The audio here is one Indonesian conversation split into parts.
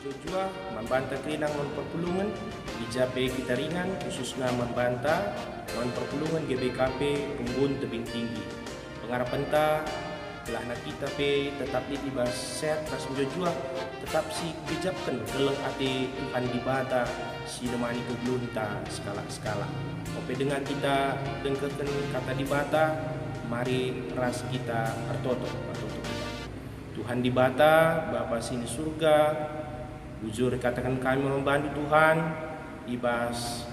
Jua membantah kelinang non perpulungan ijape kita ringan khususnya membantah non perpulungan GBKP Embun Tebing Tinggi. Pengharapan ta telah nak kita pe tetap ditibas sehat ras jua tetap si bijapkan keleng ate Tuhan di bata si nemani keglunta skala-skala. Ope dengan kita dengkekan kata di bata mari ras kita artoto kita. Tuhan di bata Bapa sini surga jujur katakan kami membantu Tuhan ibas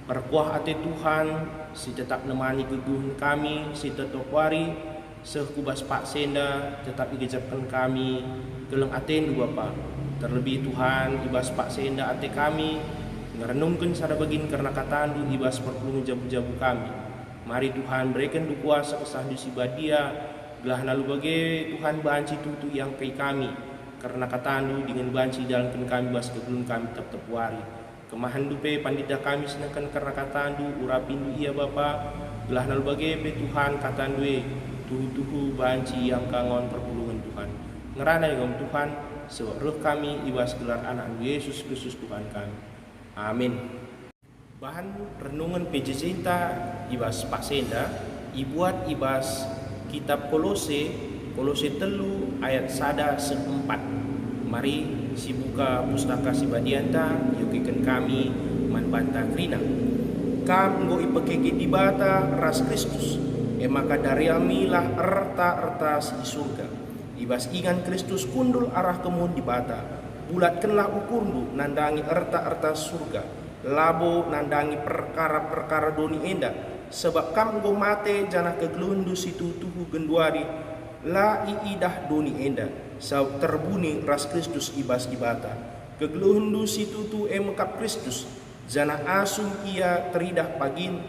perkuah ate Tuhan si tetap nemani keguhan kami si tetap wari sekubas Pak Senda tetap digejapkan kami geleng aten Bapa terlebih Tuhan ibas Pak Senda ate kami ngerenungkan sada begin karena katandu ibas perpulungan jabu-jabu kami. Mari Tuhan berikan du kuasa kesah di sibadia gelah lalu bagi Tuhan banci tutu yang kai kami karena katandu dengan banci dalamkan kami bas kegelung kami tetap wari kemahan dupe pandita kami sedangkan karena katandu urapin du iya Bapa gelah lalu bagi pe Tuhan katandu tuhu banci yang kangon perpulungan Tuhan ngerana yang Tuhan sewaruh kami ibas gelar anak Yesus Kristus Tuhan kami. Amin. Bahan renungan PJJ ibas Pak Senda ibuat ibas kitab Kolose telu ayat 1-4. Mari si buka pustaka si badianta yukikan kami manbanta krina. Kam nggo ipekeke di bata ras Kristus. Maka dari amilah erta si surga. Ibas ingan Kristus kundul arah kemun di bata. Bulatkanlah ukurmu nandangi erta surga. Labo nandangi perkara-perkara doni enda. Sebab kam go mate jana kegelundu situ tuhu genduari. La iidah doni enda. Sau terbuni ras Kristus ibas ibata. Kegelundu situ tu emekap Kristus. Jana asum ia teridah pagin.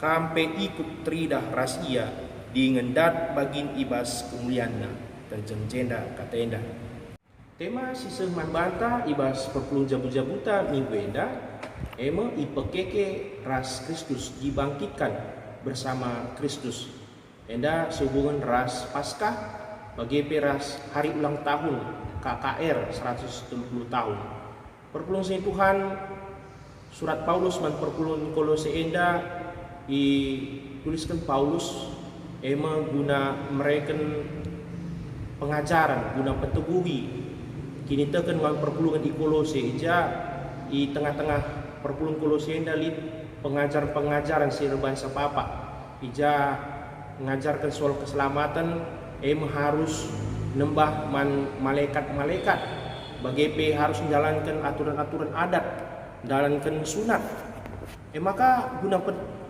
Kampe ikut teridah ras ia. Diengendat bagin ibas kemulianna. Terjenjenda katenda. Tema siseng manbanta ibas perpulung jabu-jabuta minggu enda ema ipekeke ras Kristus dibangkitkan bersama Kristus enda sehubungan ras Paskah bagi peras hari ulang tahun KKR 170 tahun perpulung sing Tuhan surat Paulus man perpulung Kolose enda dituliskan Paulus ema guna mereka pengajaran guna peteguhi kini tekan wan perpulungan di Kolose ija di tengah-tengah perpulungan Kolose dalit pengajaran sirban sapapa ija mengajarkan soal keselamatan harus nembah malaikat bagi harus menjalankan aturan-aturan adat menjalankan sunat maka guna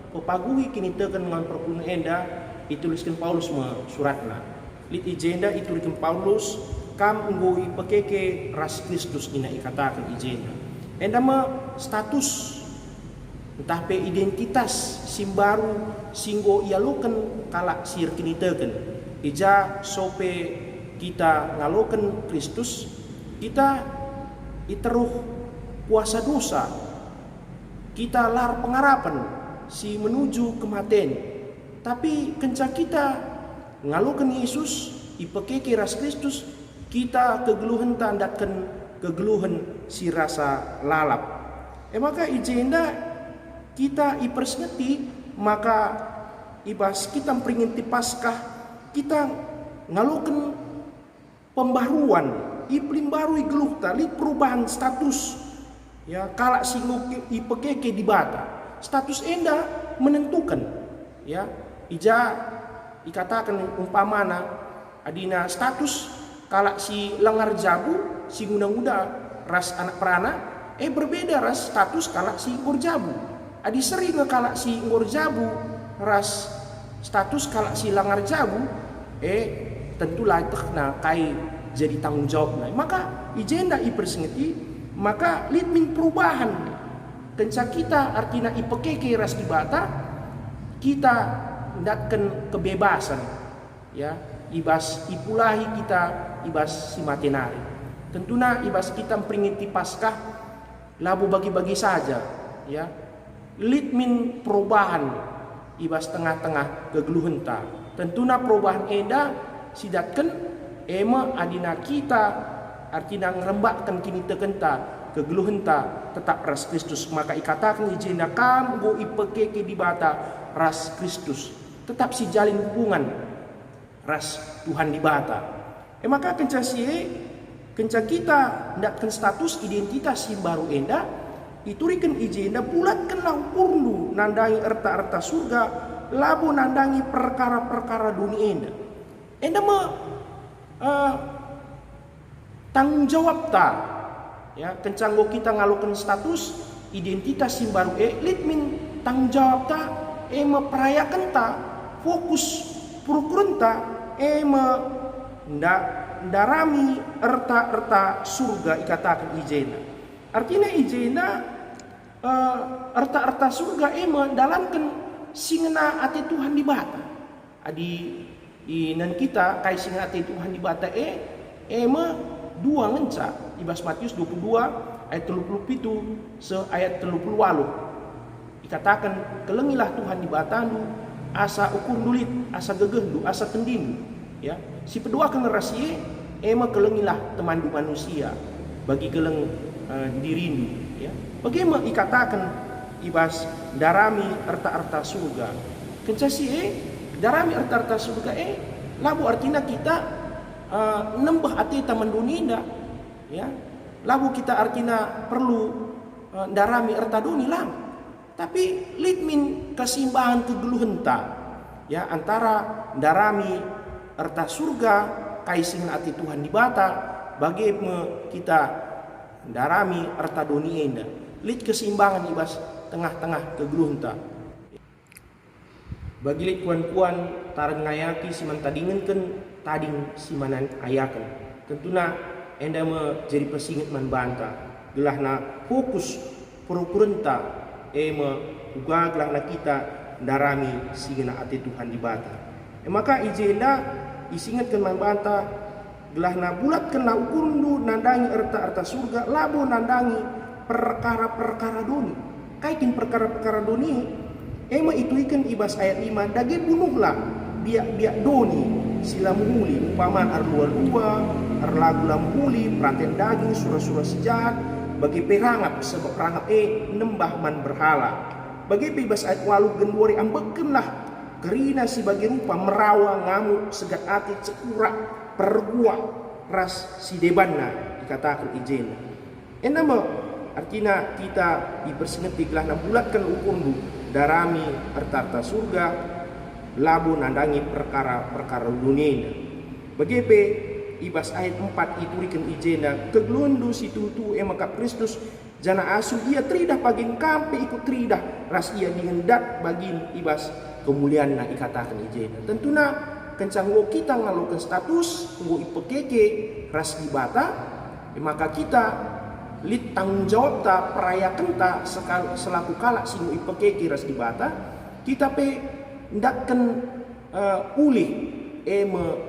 pepagui kini tekan wan perpulungan enda dituliskan Paulus suratna lit ijenda dituliskan Paulus kam ngoi pekeke ras Kristus ina ikatakan ijena. Endama status entah pe identitas simbaru singgo ialukan kala sir kiniteken. Ija sope kita ngaloken Kristus kita iteruh kuasa dosa. Kita lar pengarapan si menuju kematian. Tapi kenca kita ngaloken Yesus ipekeke ras Kristus kita kegeluhan tandatkan kegeluhan si rasa lalap. Maka ijenda kita ipersngeti maka ibas kita mempringeti Paskah kita ngalukan pembaruan iplim baru igeluh tali perubahan status ya kala singuk ipekeke di bata status enda menentukan ya ija ikatakan umpamana adina status kala si lengar jabu si guna-guna ras anak perana berbeda ras status kala si ngor jabu adi sering kala si ngor jabu ras status kala si lengar jabu tentulah tekna kai jadi tanggung jawab maka ijenda ipersengeti maka litmin perubahan kenca kita artinya ipekeke ras di bata kita ndatkan kebebasan ya ibas ipulahi kita ibas si matenari. Tentunya ibas kita memperingati Paskah labu bagi-bagi saja ya. Litmin perubahan ibas tengah-tengah kegeluhan ta. Tentunya perubahan eda sidatkan ema adina kita artinya ngerembakkan kini tekenta kegeluhenta tetap ras Kristus. Maka ikatakan ijenda kam go ipekeke di bata ras Kristus, tetap si jalin hubungan ras Tuhan di bata. Maka kenca kita ndakkan status identitas si baru enda iturikan ijenda bulatkanlah ukurnu nandangi erta-erta surga labu nandangi perkara-perkara dunia enda tanggung jawab ta ya kencanggo kita ngalukan status identitas si baru litmin tanggung jawab ta memperayakan ta fokus purukurun ta ndarami erta-erta surga ikatakan ijena. Artinya ijena erta-erta surga dalamkan singena ati Tuhan di bata. Adi inan kita kai singena ati Tuhan di bata dua ngenca ibas Matius 22 ayat 37 se ayat 38. Dikatakan kelengilah Tuhan di batandu asa ukur dulit asa gegehndu asa tendindu ya si kedua generasi kelengilah temandu manusia bagi keleng dirindu ya bagaimana ikatakan ibas darami erta-erta surga kencasi darami erta-erta surga labu artinya kita nembah ati taman dunia ya labu kita artinya perlu darami erta dunia lang tapi litmin keseimbangan kegeluhenta ya antara darami erta surga kaising ati Tuhan di bata bagaimana kita darami erta dunia enda lit keseimbangan ibas tengah-tengah kegeluhenta bagi lit kuan-kuan taran ngayaki siman tadingenken tading simanan ayaken tentuna enda jadi pesingit man banta gelahna fokus purupurenta ugaglah na kita darami singena ati Tuhan di bata. Maka ijenda isingatkan man banta gelahna bulatkanlah ukurundu nandangi erta-erta surga labu nandangi perkara-perkara doni. Kaitin perkara-perkara doni itu ikan ibas ayat 5 dage bunuhlah biak doni sila muhuli umpaman arlua-lua arlagu lamhuli praten daging surah-surah sejahat bagi perangap sebab perangap nembah man berhala bagi bebas ayat walu genwari ambekenlah kerina si bagi rupa merawa ngamuk segat ati cekurak pergua ras si debanna dikatakan ijen enama artinya kita dipersengetiklah na bulatkan ukurdu darami erta-erta surga labu nandangi perkara-perkara dunia bagi ibas ayat 4 iturikan ijena keglundu situtu maka Kristus jana asu ia tridah pagin kampe ikut tridah ras ia dihendak bagin ibas kemuliaan na ikatakan ijena tentuna kencanggo kita ngalukan status nggo ipekeke ras di bata maka kita lit tanggung jawab ta perayakan ta selaku kalak sing ipekeke ras di bata kita pe ndakken ulih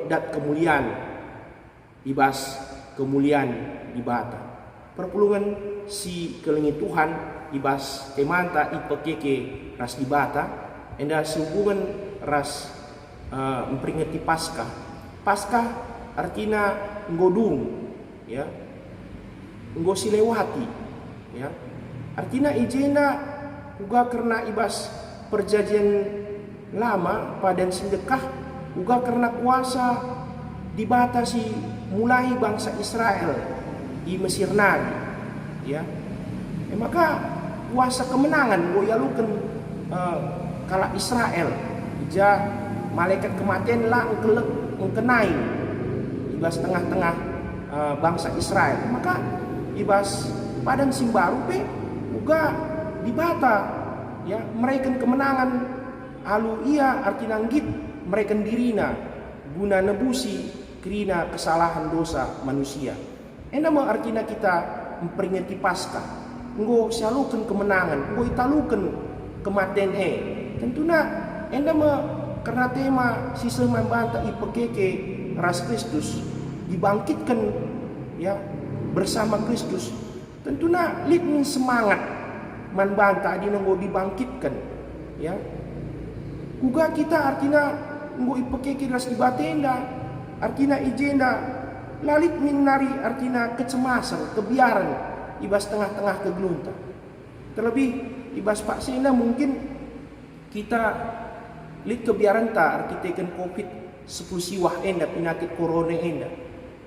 dat kemuliaan ibas kemuliaan di bata perpulungan si kelengi Tuhan ibas temanta ipekeke ras di bata enda sehubungan ras memperingati Paskah artinya nggodung ya nggo silewati ya artinya ijena uga karena ibas perjanjian lama padan sindekah uga karena kuasa dibatasi mulai bangsa Israel di Mesir nadi ya maka kuasa kemenangan goyalukan kala Israel ija malaikat kematian lah engkenai ibas tengah-tengah bangsa Israel maka ibas padan simbaru pe uga dibata ya mereka kemenangan alu ia artinya nggit mereka dirina guna nebusi kerina kesalahan dosa manusia. Enda mau artinya kita memperingati Paskah. Nggo sialukan kemenangan, nggo italukan kematian Tentunya enda mau karena tema sisa membanta ipekeke ras Kristus dibangkitkan ya bersama Kristus. Tentunya litmin semangat membanta di nggo dibangkitkan ya. Kuga kita artinya nggo ipekeke ras di batenda artinya ijenda lalit minari artina kecemasan, kebiaran ibas tengah-tengah kegelunta. Terlebih ibas Pak Sena mungkin kita lit kebiaran ta artiteken covid 10 siwah enda penyakit corona enda.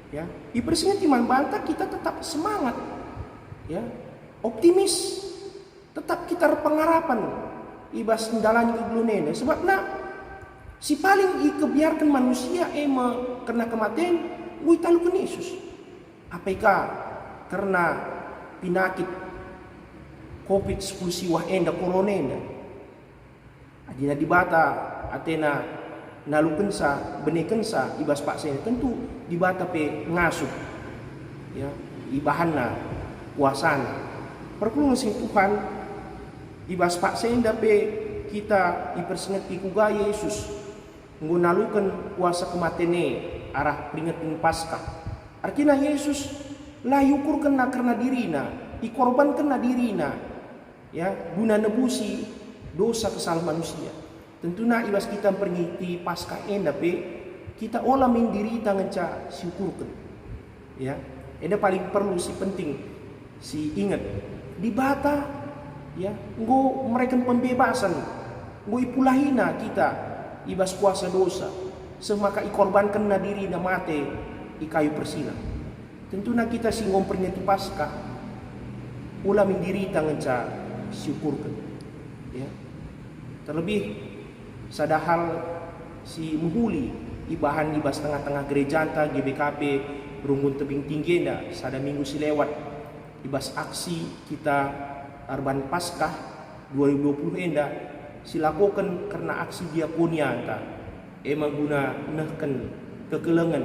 Ya, ipersingan timan bantah kita tetap semangat, ya, optimis, tetap kita pengharapan ibas ndalanya kegelunena. Sebab si paling kebiarkan manusia kena kematian gue talukan Yesus. Apakah karena penyakit covid 10 siwah enda corona enda adina dibata atena nalukan sa benekan sa ibas Pak Sena tentu dibata pe ngasup, ya, ibahana kuasana perpulungan sing Tuhan ibas Pak Sena pe kita ipersengat piku gaya Yesus nggunalukan kuasa kematian arah peringatan Paskah. Artinya Yesus lah yukur kena karena dirina, ikorban kena dirina, ya, guna nebusi dosa kesalahan manusia. Tentunya ibas kita perniti Paskah enda pe kita olah mendiri tangan ca syukurkan, ya. Enda paling perlu si penting si ingat di bata, ya, nggo mereka pembebasan, nggo ipulahina kita ibas kuasa dosa. Semaka ikorbankan na diri na mate i kayu persila. Tentunya kita singgong pernyataan Paskah ulah mendiri tangan ca syukurkan, ya. Terlebih sadahal si muhuli ibahan ibas tengah-tengah gereja anta GBKP Runggun Tebing Tinggi enda sada minggu si lewat ibas aksi kita Arban Paskah 2020 enda silakukan karena aksi diakonia anta guna nehken kekelengan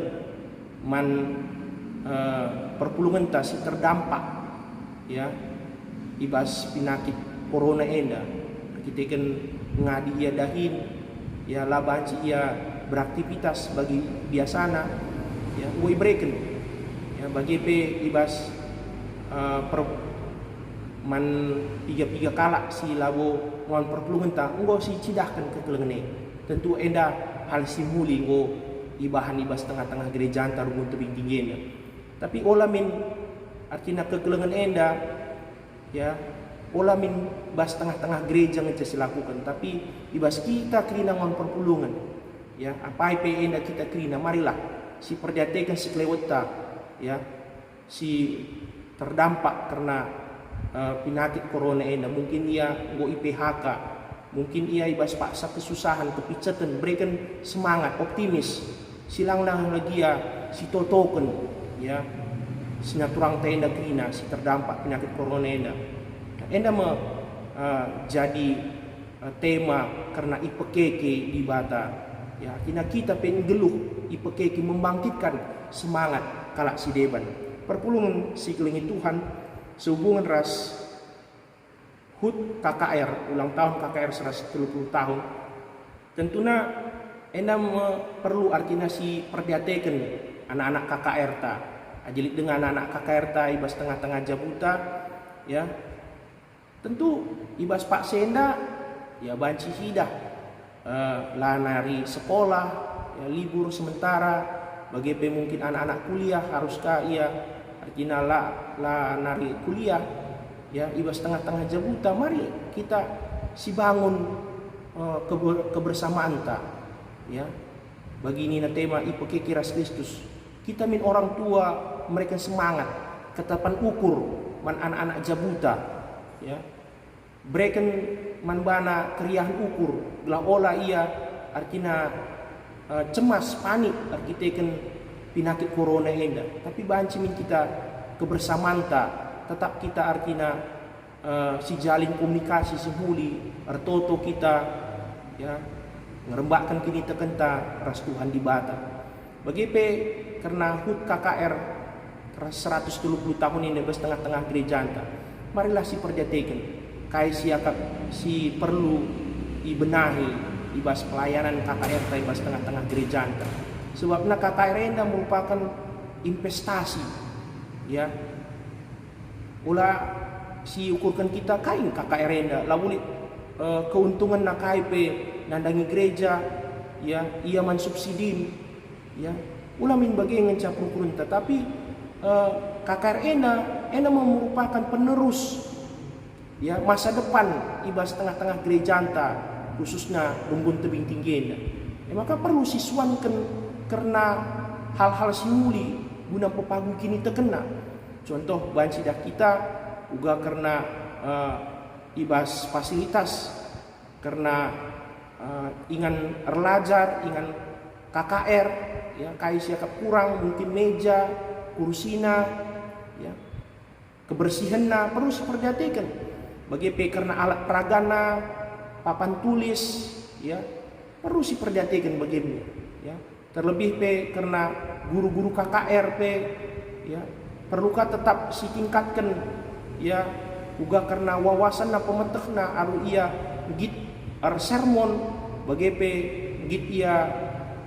man perpulungan ta si terdampak, ya, ibas penyakit corona enda kita kan ngadi ia dahin, ya, labanci ia beraktivitas bagi biasana, ya, gue breken, ya, bagi pe ibas man tiga kalak si labo ngon perpulungan ta nggo si cidahkan kekelengan tentu enda hal simuli ngo ibahan ibas tengah-tengah gereja antar Runggun Tebing Tinggi enda. Tapi olah min artinya kegelengan enda, ya, olah min bas tengah-tengah gereja ngece silakukan. Tapi ibas kita kerina ngon perpulungan, ya, apa pe enda kita kerina marilah si perdatekan si kelewata, ya, si terdampak karena penyakit corona enda mungkin ia nggo IPHK, mungkin ia ibas paksa kesusahan, kepicatan, berikan semangat, optimis. Silanglah lagi ya si totoken, ya, sinaturang tenda krina si terdampak penyakit corona enda. Enda jadi tema karena ipekeke di bata, ya, kita pengen geluh ipekeke membangkitkan semangat kalak si deban. Perpulungan si kelingi Tuhan sehubungan ras HUT KKR, ulang tahun KKR 130 tahun. Tentunya enda perlu artinya si perdiatekan anak-anak KKR ta. Ajilik dengan anak-anak KKR ta ibas tengah-tengah jabuta, ya. Tentu ibas Pak Senda, ya, banci hidah lah nari sekolah, ya, libur sementara bagi mungkin anak-anak kuliah haruskah ia artinya lah nari kuliah, ya, ibas tengah-tengah jabuta. Mari kita si bangun kebersamaan ta, ya, bagi ini tema ipekeke ras Kristus. Kita min orang tua mereka semangat ketapan ukur man anak-anak jabuta, ya, breken man bana keriahan ukur lah olah ia artinya cemas panik arkiteken penyakit corona enda. Tapi banci min kita kebersamaan ta, tetap kita artinya si jalin komunikasi sehuli artoto kita, ya, ngerembakkan kini tekenta ras Tuhan di bata. Bagi pe karena HUT KKR 130 tahun ini bes tengah-tengah gereja anta. Marilah si perjateken kai si perlu dibenahi ibas pelayanan KKR ta ibas tengah-tengah gereja anta. Sebabnya KKR enda merupakan investasi, ya. Ulah si ukurkan kita kain KKR enda lalu keuntungan na KIP nandangi gereja, ya, ia mansubsidi, ya, ulamin bagengan capur kurun, tetapi KKR ena merupakan penerus ya masa depan ibas tengah-tengah gereja anta, khususnya rumbun tebing tinggi maka perlu siswankan karena hal-hal simuli guna pepagu kini terkena. Contoh banci dah kita juga karena ibas fasilitas, karena ingan erlajar, ingan KKR ya kais ya kurang, mungkin meja kursina ya kebersihanna perlu diperhatikan. Bagaimana karena alat peragana, papan tulis ya perlu diperhatikan bagaimana ya. Terlebih karena guru-guru KKR ya perlukah tetap ditingkatkan ya, juga karena wawasan na pemetehna aru ia git sermon bagaimana git ia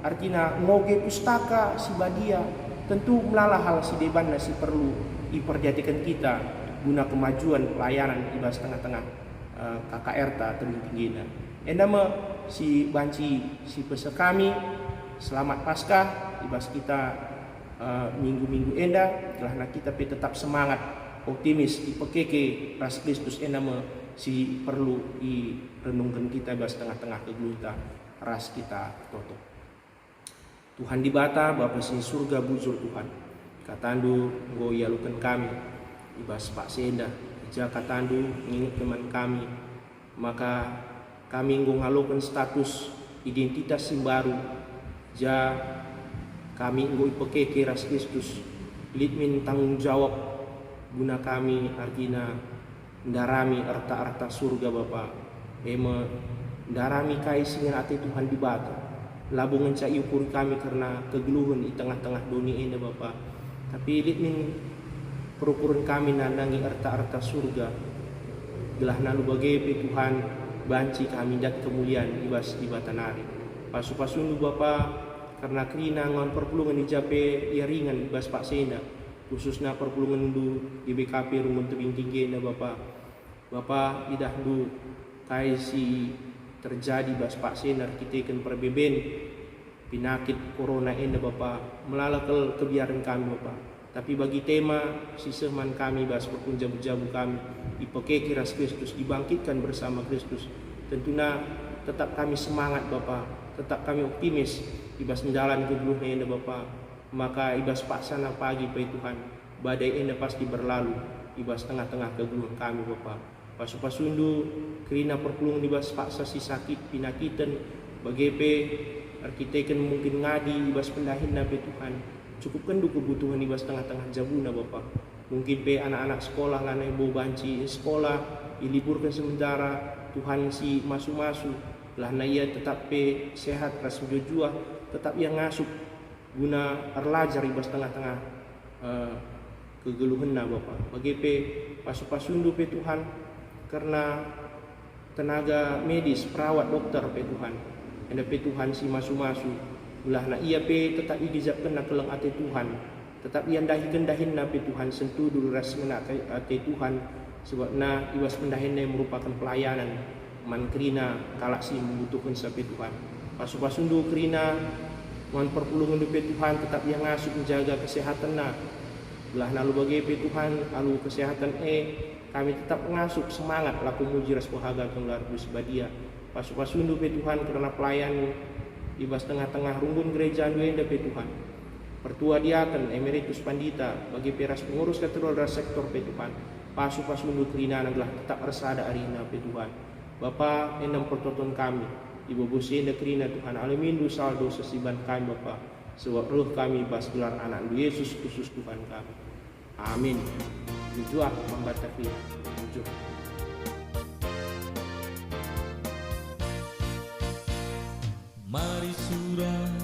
artinya ngoge pustaka si badia, tentu melalah hal si deban si perlu diperhatikan kita guna kemajuan pelayanan ibas tengah-tengah KKR ta tertinggi. Endama si banci si pesa kami selamat Paskah ibas kita minggu-minggu enda telah kita tetap semangat optimis ipekeke ras Kristus endama si perlu renungkan kita ibas tengah-tengah kegelunta ras kita toto. Tuhan di bata Bapa si surga bujur Tuhan katandu nggo yalukan kami ibas Pak Senda ija katandu nginget teman kami, maka kami nggo ngalokan status identitas yang baru ja kami nggo ipekeke ras Kristus litmin tanggung jawab guna kami artina ndarami arta-arta surga Bapa ema ndarami kaisingan ati Tuhan di bata labungan ca ukur kami karena kegeluhan di tengah-tengah dunia ini Bapa, tapi litmin perukuran kami nandangi arta-arta surga gelah nalu bagai Tuhan banci kami dat kemuliaan ibas di batanari pasu-pasundu Bapa karena kerina ngon perpulungan ijape ia ringan ibas Pak Senda khususnya perpulungan du di BKP rumun tebing tinggi Bapa idah du kaisi terjadi bas Pak Senda kita ikan perbeben penyakit corona ini Bapa melalakal kebiaran kami Bapa, tapi bagi tema siseman kami bas berpunjabu-jabu kami ipekeke ras Kristus dibangkitkan bersama Kristus, tentunya tetap kami semangat Bapa, tetap kami optimis ibas menjalan kegeluhnya ini Bapa, maka ibas paksana pagi pai Tuhan badai ini pasti berlalu ibas tengah-tengah kegeluhan kami Bapa. Pasu-pasundu kerina perpulungan ibas paksa si sakit pinakitan bagepe arkiteken mungkin ngadi ibas pendahin nabi Tuhan cukupkan du kebutuhan ibas tengah-tengah jabuna Bapa, mungkin pe anak-anak sekolah lanai bau banci sekolah diliburkan sementara Tuhan si masu-masu lah na ia tetap pe sehat ras jujua tetap yang ngasup guna erlajar ibas tengah-tengah kegeluhan na Bapa bagepe pasu-pasundu pe Tuhan karena tenaga medis, perawat, dokter pe Tuhan. Enda pe Tuhan si masu-masu. Ulah na ia pe tetap idizapkan na kelang ate Tuhan. Tetap ia dahin na pe Tuhan sentuh dulu ras ngena ate Tuhan. Sebab na ibas pendahin na merupakan pelayanan. Man kerina kalak si membutuhkan sa pe Tuhan. Pasu-pasundu kerina man perpulungan pe Tuhan tetap ia ngasuh menjaga kesehatan na. Ulah na lu bagi pe Tuhan alu kesehatan kami tetap ngasup semangat laku muji ras pohaga kenglar dus badia pasu-pasundu pe Tuhan karena pelayan ibas tengah-tengah rumbun gereja duenda pe Tuhan pertua diaken emeritus pandita bagi peras pengurus katedral ras sektor pe Tuhan pasu-pasundu kerina adalah tetap resada arina pe Tuhan Bapa enam pertonton kami ibu bosenda kerina Tuhan alamindu saldo sesiban kami Bapa sebab roh kami bas gelar anak Yesus khusus Tuhan kami amin. Tujuan membatasi tujuh. Mari surah